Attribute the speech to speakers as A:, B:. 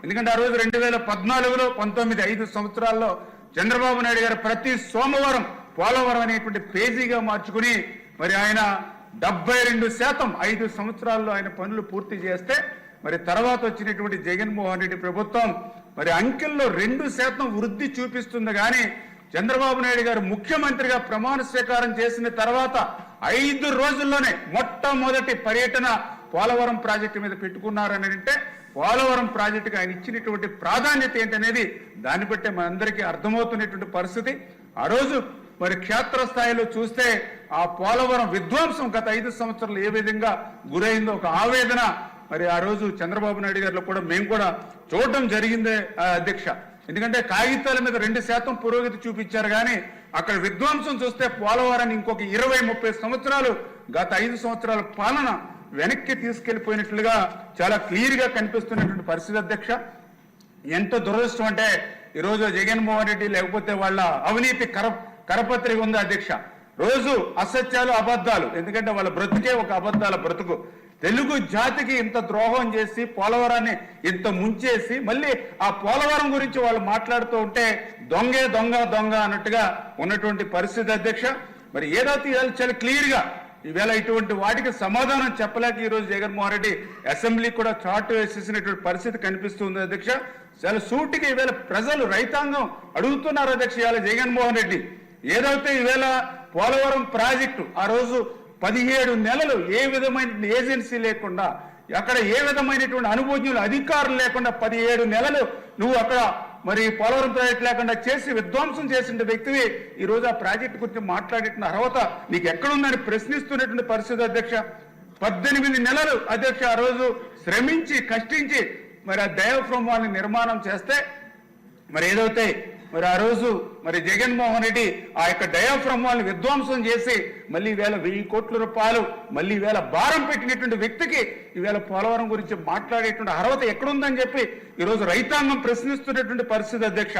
A: ఎందుకంటే ఆ రోజు 2014లో 19 5 సంవత్సరాల్లో చంద్రబాబు నాయుడు గారు ప్రతి సోమవారం పోలవరం అనేటువంటి పేజీగా మార్చుకుని మరి ఆయన 72% 5 సంవత్సరాల్లో ఆయన పనులు పూర్తి చేస్తే మరి తర్వాత వచ్చినటువంటి జగన్మోహన్ రెడ్డి ప్రభుత్వం మరి అంకెల్లో 2% వృద్ధి చూపిస్తుంది. కానీ చంద్రబాబు నాయుడు గారు ముఖ్యమంత్రిగా ప్రమాణ స్వీకారం చేసిన తర్వాత 5 రోజుల్లోనే మొట్టమొదటి పర్యటన పోలవరం ప్రాజెక్టు మీద పెట్టుకున్నారని అంటే పోలవరం ప్రాజెక్టుకి ఆయన ఇచ్చినటువంటి ప్రాధాన్యత ఏంటనేది దాన్ని బట్టే మనందరికీ అర్థమవుతున్నటువంటి పరిస్థితి. ఆ రోజు మరి క్షేత్రస్థాయిలో చూస్తే ఆ పోలవరం విధ్వంసం గత 5 సంవత్సరాలు ఏ విధంగా గురైందో ఒక ఆవేదన మరి ఆ రోజు చంద్రబాబు నాయుడు గారిలో కూడా మేము కూడా చూడటం జరిగిందే అధ్యక్ష. ఎందుకంటే కాగితాల మీద 2% పురోగతి చూపించారు, కానీ అక్కడ విధ్వంసం చూస్తే పోలవరాన్ని ఇంకొక 20-30 సంవత్సరాలు గత 5 సంవత్సరాల పాలన వెనక్కి తీసుకెళ్లిపోయినట్లుగా చాలా క్లియర్ గా కనిపిస్తున్నటువంటి పరిస్థితి అధ్యక్ష. ఎంత దురదృష్టం అంటే ఈరోజు జగన్మోహన్ రెడ్డి లేకపోతే వాళ్ళ అవినీతి కరపత్రిక ఉంది అధ్యక్ష. రోజు అసత్యాలు అబద్ధాలు, ఎందుకంటే వాళ్ళ బ్రతుకే ఒక అబద్ధాల బ్రతుకు. తెలుగు జాతికి ఇంత ద్రోహం చేసి పోలవరాన్ని ఇంత ముంచేసి మళ్ళీ ఆ పోలవరం గురించి వాళ్ళు మాట్లాడుతూ ఉంటే దొంగే దొంగ దొంగ అన్నట్టుగా ఉన్నటువంటి పరిస్థితి అధ్యక్ష. మరి ఏదైతే చాలా క్లియర్ గా ఈవేళ ఇటువంటి వాటికి సమాధానం చెప్పలేక ఈరోజు జగన్మోహన్ రెడ్డి అసెంబ్లీ కూడా చాటు వేసేసినటువంటి పరిస్థితి కనిపిస్తుంది అధ్యక్ష. చాలా సూటిగా ఈవేళ ప్రజలు రైతాంగం అడుగుతున్నారు అధ్యక్ష. ఇవాళ జగన్మోహన్ రెడ్డి ఏదైతే ఈవేళ పోలవరం ప్రాజెక్టు ఆ రోజు 17 నెలలు ఏ విధమైన ఏజెన్సీ లేకుండా అక్కడ ఏ విధమైనటువంటి అనుభవజ్ఞులు అధికారులు లేకుండా 17 నెలలు నువ్వు అక్కడ మరి పోలవరం ప్రాజెక్టు లేకుండా చేసి విధ్వంసం చేసిన వ్యక్తివి ఈ రోజు ఆ ప్రాజెక్టు గురించి మాట్లాడేటువంటి అర్హత నీకు ఎక్కడుందని ప్రశ్నిస్తున్నటువంటి పరిస్థితి అధ్యక్ష. 18 నెలలు అధ్యక్ష ఆ రోజు శ్రమించి కష్టించి మరి ఆ డయాఫ్రమ్ వాళ్ళని నిర్మాణం చేస్తే మరి ఏదైతే మరి ఆ రోజు మరి జగన్మోహన్ రెడ్డి ఆ యొక్క డయాఫ్రమ్ వాళ్ళని విధ్వంసం చేసి మళ్ళీ ఈవేళ 1000 కోట్ల రూపాయలు మళ్ళీ ఈవేళ భారం పెట్టినటువంటి వ్యక్తికి ఈవేళ పోలవరం గురించి మాట్లాడేటువంటి అర్హత ఎక్కడుందని చెప్పి ఈరోజు రైతాంగం ప్రశ్నిస్తున్నటువంటి పరిస్థితి అధ్యక్ష.